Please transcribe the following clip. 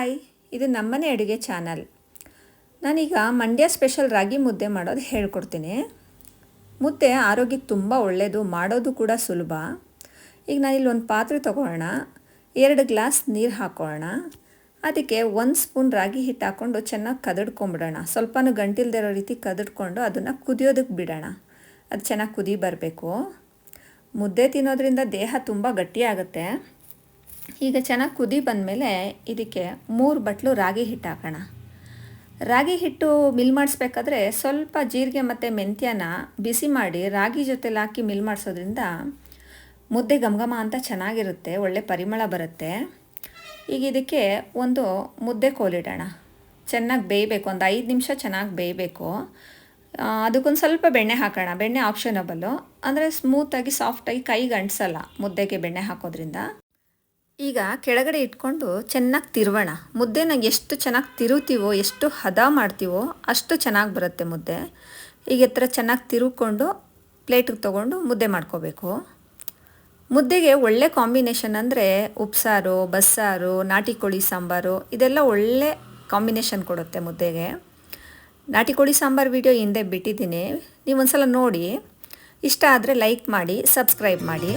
Hi, ಇದು ನಮ್ಮನೆ ಅಡುಗೆ ಚಾನಲ್. ನಾನೀಗ ಮಂಡ್ಯ ಸ್ಪೆಷಲ್ ರಾಗಿ ಮುದ್ದೆ ಮಾಡೋದು ಹೇಳ್ಕೊಡ್ತೀನಿ. ಮುದ್ದೆ ಆರೋಗ್ಯಕ್ಕೆ ತುಂಬ ಒಳ್ಳೆಯದು, ಮಾಡೋದು ಕೂಡ ಸುಲಭ. ಈಗ ನಾನಿಲ್ಲಿ ಒಂದು ಪಾತ್ರೆ ತೊಗೊಳ್ಳೋಣ, 2 ಗ್ಲಾಸ್ ನೀರು ಹಾಕೋಣ. ಅದಕ್ಕೆ 1 ಸ್ಪೂನ್ ರಾಗಿ ಹಿಟ್ಟು ಹಾಕ್ಕೊಂಡು ಚೆನ್ನಾಗಿ ಕದಡ್ಕೊಂಬಿಡೋಣ. ಸ್ವಲ್ಪನೂ ಗಂಟಿಲ್ದೇ ಇರೋ ರೀತಿ ಕದಡ್ಕೊಂಡು ಅದನ್ನು ಕುದಿಯೋದಕ್ಕೆ ಬಿಡೋಣ. ಅದು ಚೆನ್ನಾಗಿ ಕುದಿ ಬರಬೇಕು. ಮುದ್ದೆ ತಿನ್ನೋದ್ರಿಂದ ದೇಹ ತುಂಬ ಗಟ್ಟಿಯಾಗುತ್ತೆ. ಈಗ ಚೆನ್ನಾಗಿ ಕುದಿ ಬಂದಮೇಲೆ ಇದಕ್ಕೆ 3 ಬಟ್ಲು ರಾಗಿ ಹಿಟ್ಟು ಹಾಕೋಣ. ರಾಗಿ ಹಿಟ್ಟು ಮಿಲ್ ಮಾಡಿಸ್ಬೇಕಾದ್ರೆ ಸ್ವಲ್ಪ ಜೀರಿಗೆ ಮತ್ತು ಮೆಂತ್ಯನ ಬಿಸಿ ಮಾಡಿ ರಾಗಿ ಜೊತೆಲಿ ಹಾಕಿ ಮಿಲ್ ಮಾಡಿಸೋದ್ರಿಂದ ಮುದ್ದೆ ಘಮ ಅಂತ ಚೆನ್ನಾಗಿರುತ್ತೆ, ಒಳ್ಳೆ ಪರಿಮಳ ಬರುತ್ತೆ. ಈಗ ಇದಕ್ಕೆ ಒಂದು ಮುದ್ದೆ ಕೋಲಿಡೋಣ. ಚೆನ್ನಾಗಿ ಬೇಯಬೇಕು, ಒಂದು 5 ನಿಮಿಷ ಚೆನ್ನಾಗಿ ಬೇಯಬೇಕು. ಅದಕ್ಕೊಂದು ಸ್ವಲ್ಪ ಬೆಣ್ಣೆ ಹಾಕೋಣ. ಬೆಣ್ಣೆ ಆಪ್ಷನಬಲ್ಲು, ಅಂದರೆ ಸ್ಮೂತಾಗಿ ಸಾಫ್ಟಾಗಿ ಕೈಗೆ ಅಂಟಿಸಲ್ಲ ಮುದ್ದೆಗೆ ಬೆಣ್ಣೆ ಹಾಕೋದ್ರಿಂದ. ಈಗ ಕೆಳಗಡೆ ಇಟ್ಕೊಂಡು ಚೆನ್ನಾಗಿ ತಿರುವೋಣ. ಮುದ್ದೆನ ಎಷ್ಟು ಚೆನ್ನಾಗಿ ತಿರುತ್ತೀವೋ, ಎಷ್ಟು ಹದ ಮಾಡ್ತೀವೋ ಅಷ್ಟು ಚೆನ್ನಾಗಿ ಬರುತ್ತೆ ಮುದ್ದೆ. ಈಗ ಈ ಥರ ಚೆನ್ನಾಗಿ ತಿರುಕೊಂಡು ಪ್ಲೇಟಿಗೆ ತೊಗೊಂಡು ಮುದ್ದೆ ಮಾಡ್ಕೋಬೇಕು. ಮುದ್ದೆಗೆ ಒಳ್ಳೆ ಕಾಂಬಿನೇಷನ್ ಅಂದರೆ ಉಪ್ಸಾರು, ಬಸ್ಸಾರು, ನಾಟಿ ಕೋಳಿ ಸಾಂಬಾರು, ಇದೆಲ್ಲ ಒಳ್ಳೆ ಕಾಂಬಿನೇಷನ್ ಕೊಡುತ್ತೆ ಮುದ್ದೆಗೆ. ನಾಟಿ ಕೋಳಿ ಸಾಂಬಾರು ವಿಡಿಯೋ ಹಿಂದೆ ಬಿಟ್ಟಿದ್ದೀನಿ, ನೀವು ಒಂದ್ಸಲ ನೋಡಿ. ಇಷ್ಟ ಆದರೆ ಲೈಕ್ ಮಾಡಿ, ಸಬ್ಸ್ಕ್ರೈಬ್ ಮಾಡಿ.